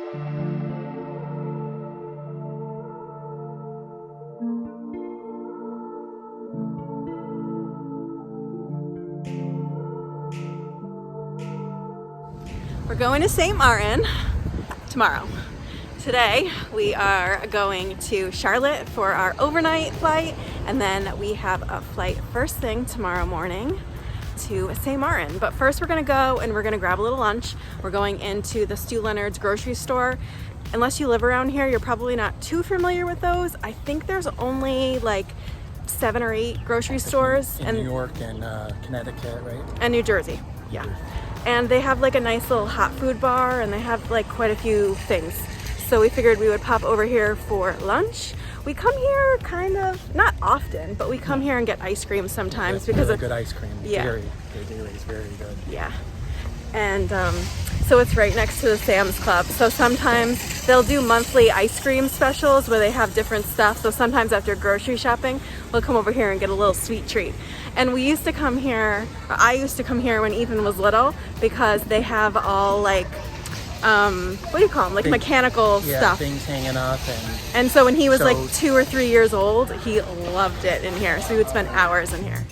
We're going to St. Maarten tomorrow. Today we are going to Charlotte for our overnight flight, and then we have a flight first thing tomorrow morning to St. Maarten. But first we're gonna go and we're gonna grab a little lunch. We're going into the Stu Leonard's grocery store. Unless you live around here, you're probably not too familiar with those. I think there's only like 7 or 8 grocery stores in New York and Connecticut, right? And New Jersey, yeah. And they have like a nice little hot food bar, and they have like quite a few things. So we figured we would pop over here for lunch. We come here kind of, not often, but we come here and get ice cream sometimes because really of good ice cream. Yeah. Dairy is very good. Yeah. And so it's right next to the Sam's Club. So sometimes they'll do monthly ice cream specials where they have different stuff. So sometimes after grocery shopping, we'll come over here and get a little sweet treat. And we used to come here, or I used to come here when Ethan was little, because they have all like, what do you call them? Like mechanical stuff. Things hanging up. And so when he was like 2 or 3 years old, he loved it in here. So we would spend hours in here.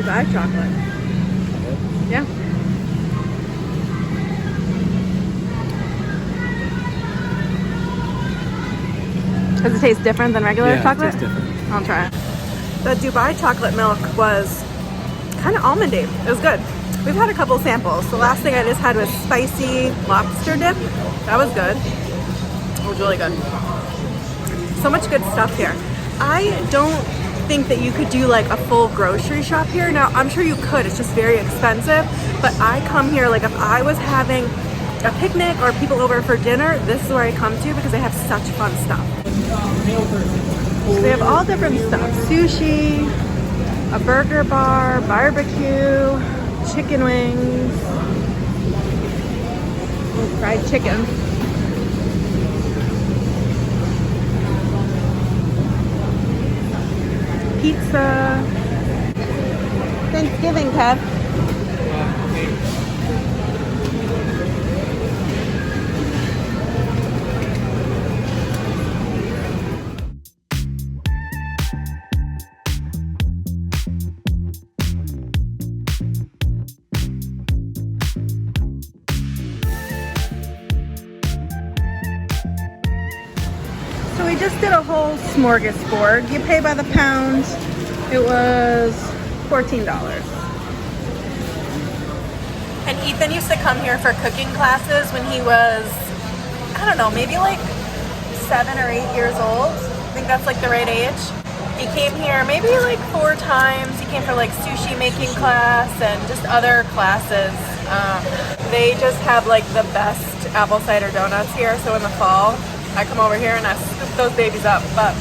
Buy chocolate. Yeah. Does it taste different than regular chocolate? It tastes different. I'll try it. The Dubai chocolate milk was kind of almondy. It was good. We've had a couple samples. The last thing I just had was spicy lobster dip. That was good. It was really good. So much good stuff here. I don't think that you could do like a full grocery shop here. Now, I'm sure you could. It's just very expensive. But I come here, like if I was having a picnic or people over for dinner, this is where I come to because they have such fun stuff. So they have all different stuff. Sushi, a burger bar, barbecue, chicken wings, fried chicken. Pizza. Thanksgiving, Kev. So we just did a whole smorgasbord. You pay by the pound. It was $14. And Ethan used to come here for cooking classes when he was, I don't know, maybe like 7 or 8 years old. I think that's like the right age. He came here maybe like 4 times. He came for like sushi making class and just other classes. They just have like the best apple cider donuts here. So in the fall, I come over here and I scoop those babies up. But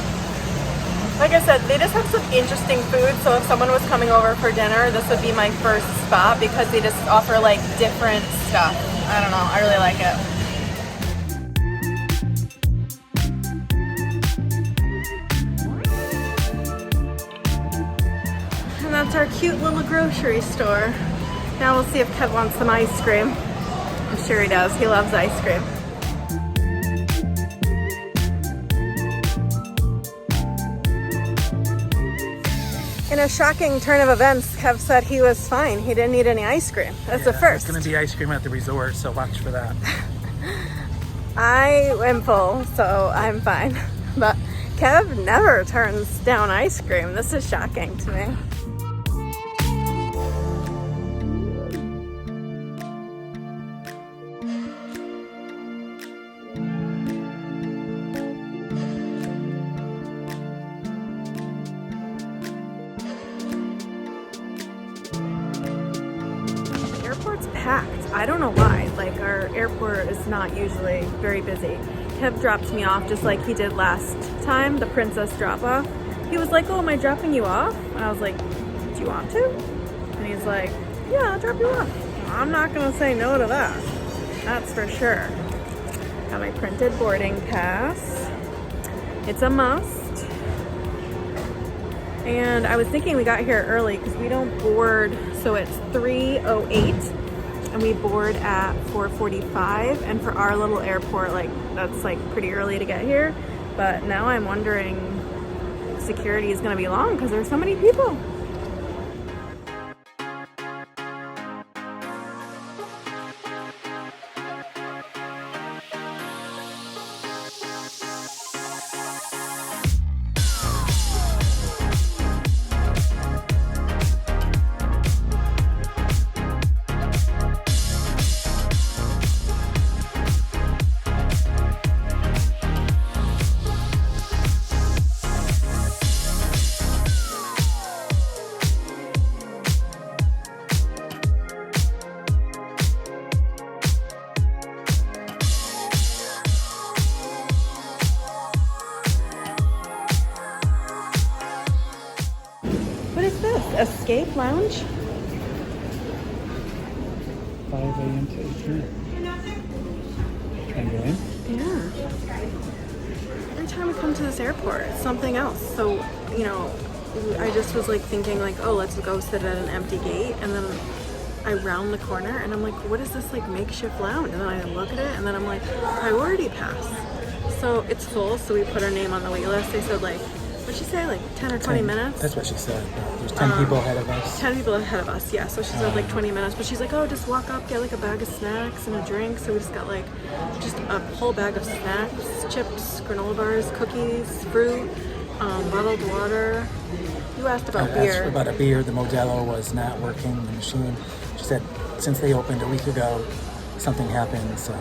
like I said, they just have some interesting food. So if someone was coming over for dinner, this would be my first spot because they just offer like different stuff. I don't know, I really like it. And that's our cute little grocery store. Now we'll see if Kev wants some ice cream. I'm sure he does, he loves ice cream. In a shocking turn of events, Kev said he was fine. He didn't need any ice cream. That's the first. It's going to be ice cream at the resort, so watch for that. I am full, so I'm fine. But Kev never turns down ice cream. This is shocking to me. packed. I don't know why. Like, our airport is not usually very busy. Kev dropped me off just like he did last time, the princess drop off. He was like, oh, am I dropping you off? And I was like, do you want to? And he's like, yeah, I'll drop you off. I'm not gonna say no to that. That's for sure. Got my printed boarding pass. It's a must. And I was thinking we got here early because we don't board, so it's 3:08 and we board at 4:45, and for our little airport, like, that's like pretty early to get here. But now I'm wondering if security is gonna be long because there's so many people. What is this? Escape Lounge? 5 a.m. to 8 p.m. Trying to go in? Yeah. Every time we come to this airport, it's something else. So, you know, I just was like thinking like, oh, let's go sit at an empty gate. And then I round the corner and I'm like, what is this like makeshift lounge? And then I look at it and then I'm like, priority pass. So it's full. So we put our name on the wait list. They said like, what'd she say, like 10 or 20 minutes? That's what she said. There's 10 people ahead of us. 10 people ahead of us, yeah. So she said like 20 minutes, but she's like, oh, just walk up, get like a bag of snacks and a drink. So we just got like just a whole bag of snacks, chips, granola bars, cookies, fruit, bottled water. You asked about I beer. asked about a beer. The Modelo was not working, the machine. She said since they opened a week ago, something happened, so.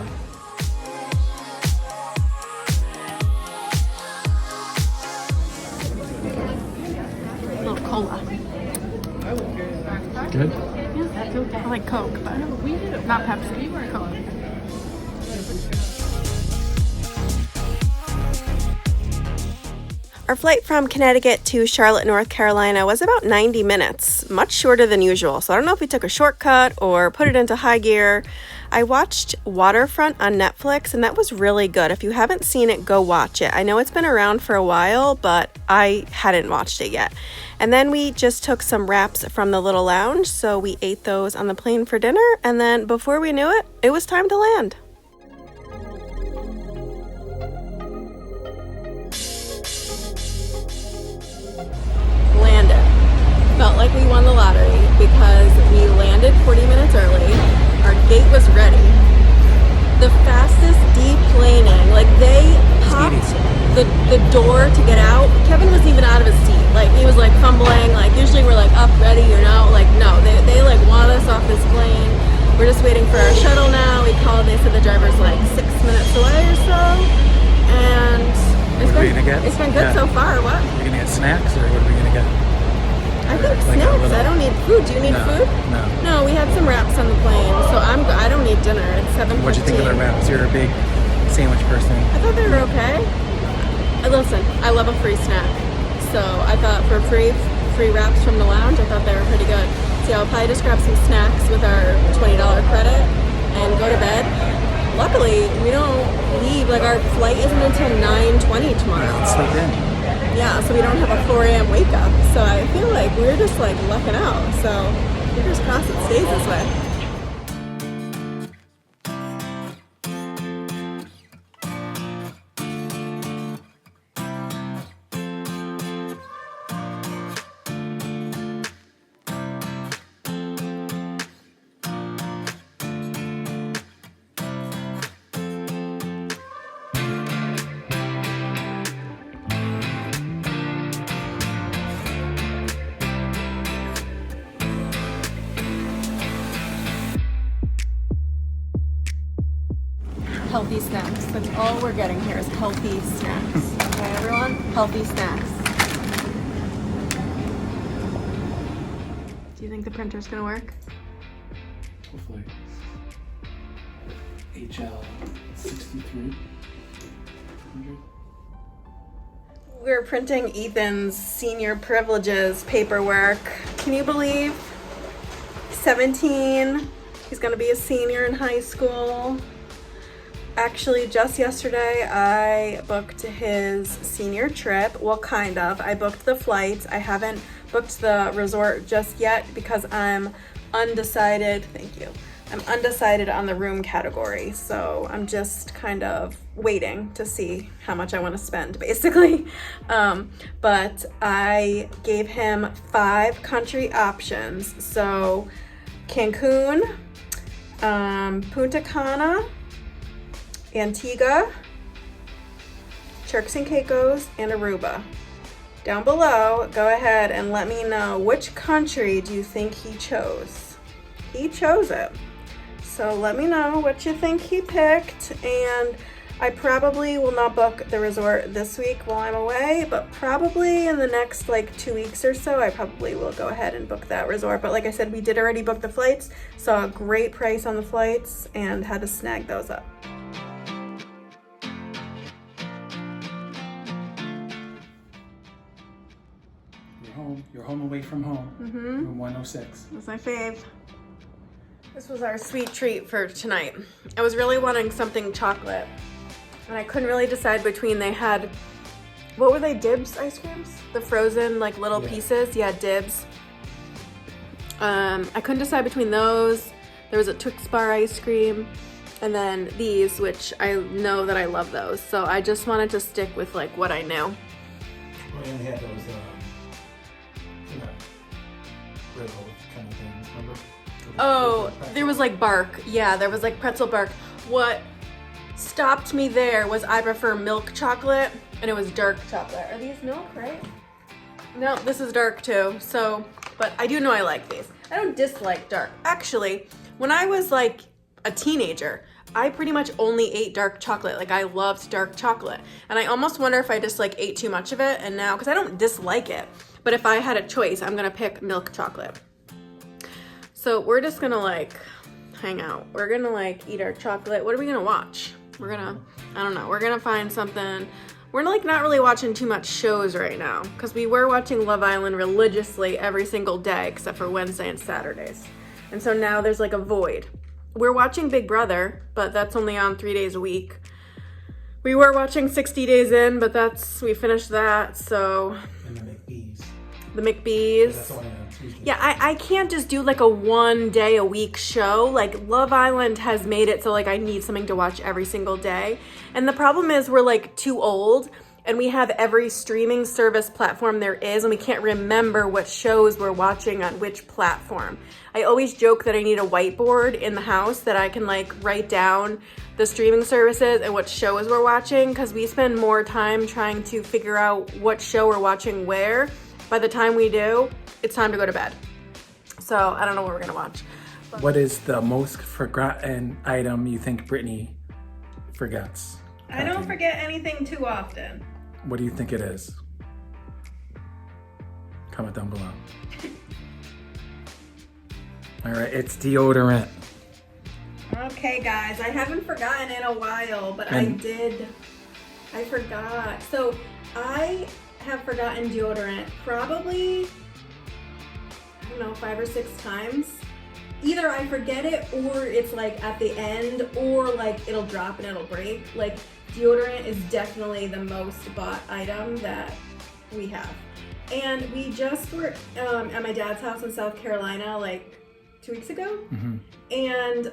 Cola. Good? I like Coke, but not Pepsi, Coke. Our flight from Connecticut to Charlotte, North Carolina was about 90 minutes, much shorter than usual. So I don't know if we took a shortcut or put it into high gear. I watched Waterfront on Netflix, and that was really good. If you haven't seen it, go watch it. I know it's been around for a while, but I hadn't watched it yet. And then we just took some wraps from the little lounge, so we ate those on the plane for dinner, and then before we knew it, it was time to land. Landed. Felt like we won the lottery because we landed 40 minutes early. Our gate was ready. The fastest deplaning, like they popped the door to get out. Kevin wasn't even out of his seat. Like he was like fumbling. Like usually we're like up, ready, you know. Like no, they like want us off this plane. We're just waiting for our shuttle now. We called. They said the driver's like 6 minutes away or so. And it's been good so far. What? Are we gonna get snacks or what are we gonna get? I think snacks. I don't need food. Do you need food? No. No, we had some wraps on the plane, so I don't need dinner. It's 7:15. What'd you think of the wraps? You're a big sandwich person. I thought they were okay. Listen, I love a free snack, so I thought for free wraps from the lounge, I thought they were pretty good. So I'll probably just grab some snacks with our $20 credit and go to bed. Luckily, we don't leave. Like our flight isn't until 9:20 tomorrow. Let's sleep in. Yeah, so we don't have a 4 a.m. wake up. So I feel like we're just like lucking out. So fingers crossed it stays this way. Healthy snacks. That's all we're getting here is healthy snacks. Okay, everyone? Healthy snacks. Do you think the printer's gonna work? Hopefully. HL 6300. We're printing Ethan's senior privileges paperwork. Can you believe? 17. He's gonna be a senior in high school. Actually, just yesterday, I booked his senior trip. Well, kind of. I booked the flights. I haven't booked the resort just yet because I'm undecided. Thank you. I'm undecided on the room category, so I'm just kind of waiting to see how much I want to spend, basically. But I gave him 5 country options. So Cancun, Punta Cana, Antigua, Turks and Caicos, and Aruba. Down below, go ahead and let me know which country do you think he chose. He chose it. So let me know what you think he picked, and I probably will not book the resort this week while I'm away, but probably in the next like 2 weeks or so, I probably will go ahead and book that resort. But like I said, we did already book the flights, saw a great price on the flights, and had to snag those up. You're home away from home. Room 106. That's my fave. This was our sweet treat for tonight. I was really wanting something chocolate, and I couldn't really decide between, they had, what were they, Dibs ice creams? The frozen like little pieces, yeah, Dibs. I couldn't decide between those. There was a Twix bar ice cream, and then these, which I know that I love those. So I just wanted to stick with like what I knew. We only had those, brittle kind of things, remember? Oh, there was like bark. Yeah, there was like pretzel bark. What stopped me there was I prefer milk chocolate, and it was dark chocolate. Are these milk, right? No, this is dark too. So, but I do know I like these. I don't dislike dark. Actually, when I was like a teenager, I pretty much only ate dark chocolate. Like I loved dark chocolate. And I almost wonder if I just like ate too much of it. And now, because I don't dislike it, but if I had a choice, I'm gonna pick milk chocolate. So we're just gonna like hang out. We're gonna like eat our chocolate. What are we gonna watch? We're gonna, I don't know, we're gonna find something. We're like not really watching too much shows right now because we were watching Love Island religiously every single day except for Wednesday and Saturdays. And so now there's like a void. We're watching Big Brother, but that's only on 3 days a week. We were watching 60 Days In, but we finished that, so. And the McBees. The McBees. That's only on Tuesday. Yeah, I can't just do like a 1 day a week show. Like Love Island has made it so like I need something to watch every single day. And the problem is we're like too old and we have every streaming service platform there is and we can't remember what shows we're watching on which platform. I always joke that I need a whiteboard in the house that I can like write down the streaming services and what shows we're watching because we spend more time trying to figure out what show we're watching where. By the time we do, it's time to go to bed. So I don't know what we're gonna watch. What is the most forgotten item you think Brittany forgets? I don't forget anything too often. What do you think it is? Comment down below. All right, it's deodorant. Okay, guys, I haven't forgotten in a while, but I forgot. So I have forgotten deodorant probably, I don't know, 5 or 6 times. Either I forget it or it's like at the end or like it'll drop and it'll break. Like deodorant is definitely the most bought item that we have. And we just were at my dad's house in South Carolina like 2 weeks ago. And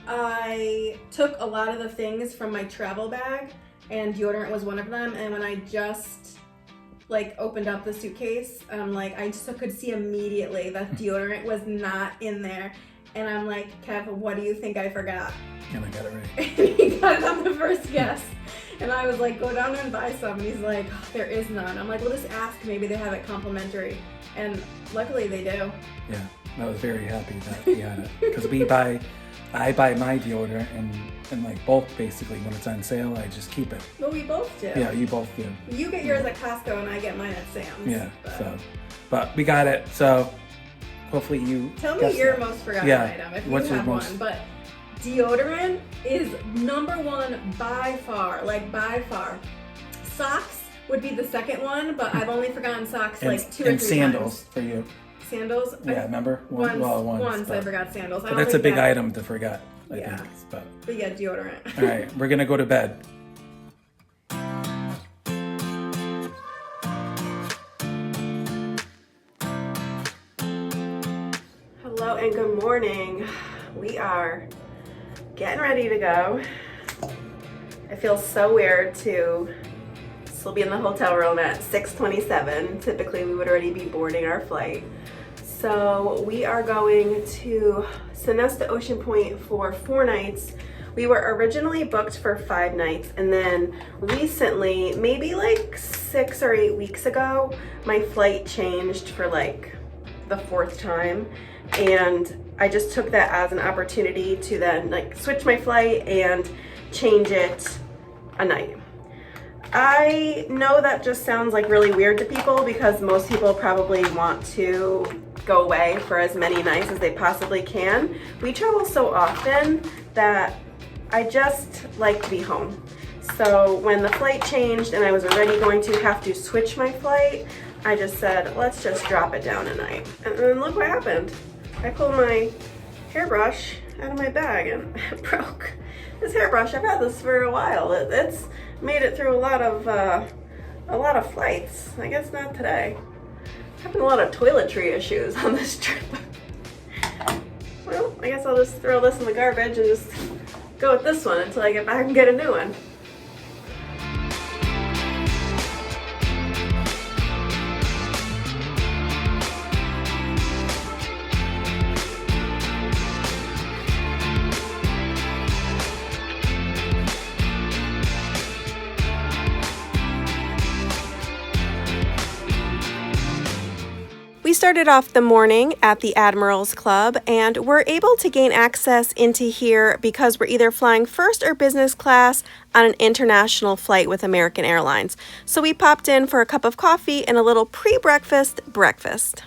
I took a lot of the things from my travel bag and deodorant was one of them. And when I just like opened up the suitcase, like I just could see immediately that deodorant was not in there. And I'm like, Kev, what do you think I forgot? And I got it right. He got it on the first guess. And I was like, go down there and buy some. And he's like, oh, there is none. I'm like, well, just ask. Maybe they have it complimentary. And luckily they do. Yeah, I was very happy that he had it. Because I buy my deodorant and like bulk basically. When it's on sale, I just keep it. Well, we both do. Yeah, you both do. You get yours at Costco and I get mine at Sam's. Yeah, but we got it. So hopefully you tell me your most forgotten item if you have one. But deodorant is number one by far, like by far. Socks would be the second one, but I've only forgotten socks like 2 or 3 and sandals times. for you. Sandals? Yeah, remember? Once I forgot sandals. But that's a big item to forget, I think. But yeah, deodorant. All right, we're going to go to bed. Hello and good morning. We are getting ready to go. It feels so weird to still be in the hotel room at 6:27. Typically we would already be boarding our flight. So we are going to Sonesta Ocean Point for 4 nights. We were originally booked for 5 nights, and then recently, maybe like 6 or 8 weeks ago, my flight changed for like the 4th time, and I just took that as an opportunity to then like switch my flight and change it a night. I know that just sounds like really weird to people because most people probably want to go away for as many nights as they possibly can. We travel so often that I just like to be home. So when the flight changed and I was already going to have to switch my flight, I just said, let's just drop it down a night. And then look what happened. I pulled my hairbrush out of my bag and it broke. This hairbrush, I've had this for a while. It's made it through a lot of flights. I guess not today. Having a lot of toiletry issues on this trip. Well, I guess I'll just throw this in the garbage and just go with this one until I get back and get a new one. We started off the morning at the Admirals Club and we're able to gain access into here because we're either flying first or business class on an international flight with American Airlines. So we popped in for a cup of coffee and a little pre-breakfast breakfast.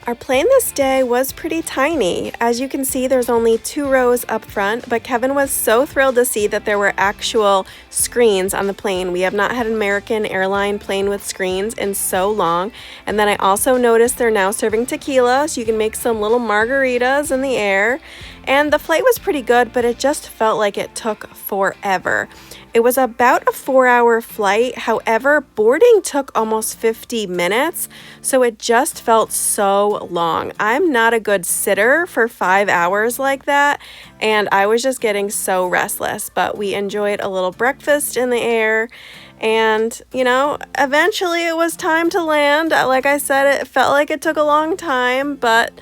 Our plane this day was pretty tiny. As you can see, there's only 2 rows up front, but Kevin was so thrilled to see that there were actual screens on the plane. We have not had an American airline plane with screens in so long. And then I also noticed they're now serving tequila, so you can make some little margaritas in the air. And the flight was pretty good, but it just felt like it took forever. It was about a 4-hour flight. However, boarding took almost 50 minutes, so it just felt so long. I'm not a good sitter for 5 hours like that, and I was just getting so restless, but we enjoyed a little breakfast in the air. And, you know, eventually it was time to land. Like I said, it felt like it took a long time, but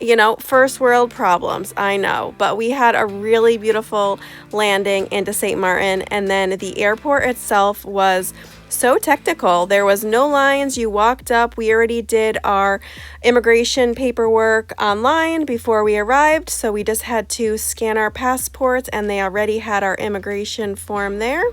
you know, first world problems, I know, but we had a really beautiful landing into Sint Maarten, and then the airport itself was so technical. There was no lines. You walked up. We already did our immigration paperwork online before we arrived, so we just had to scan our passports, and they already had our immigration form there.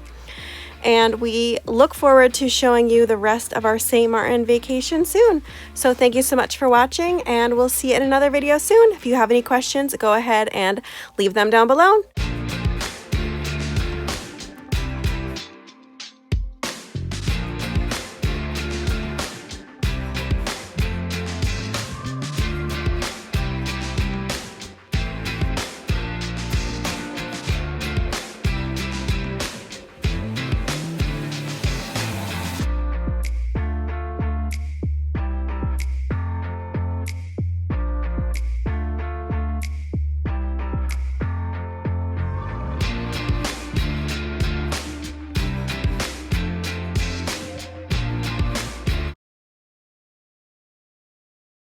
And we look forward to showing you the rest of our Sint Maarten vacation soon. So thank you so much for watching, and we'll see you in another video soon. If you have any questions, go ahead and leave them down below.